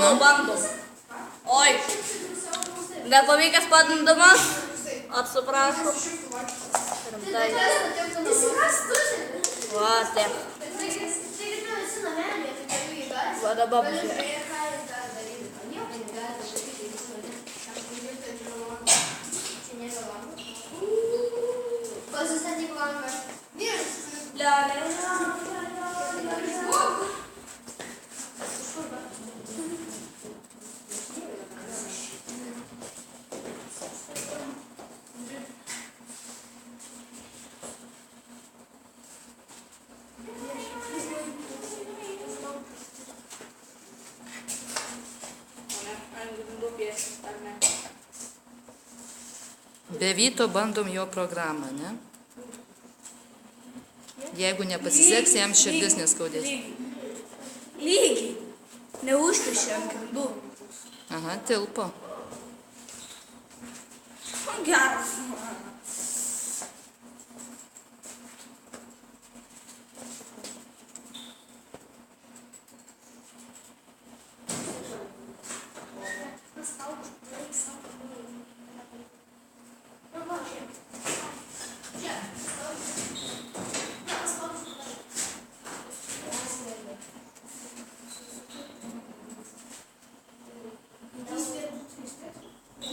Nu, bandom. Oi. Nepavykęs bandymas. Atsiprašau. Rimtai. Va, taip. Va, dabar pažiūrėk. Pasistatyk langą. Be Vyto bandom jo programą, ne? Jeigu nepasiseks, jam širdis neskaudės. Lygiai. Neužkišė ant grindų. Aha, tilpo. Geras.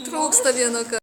Trūksta vieno karto.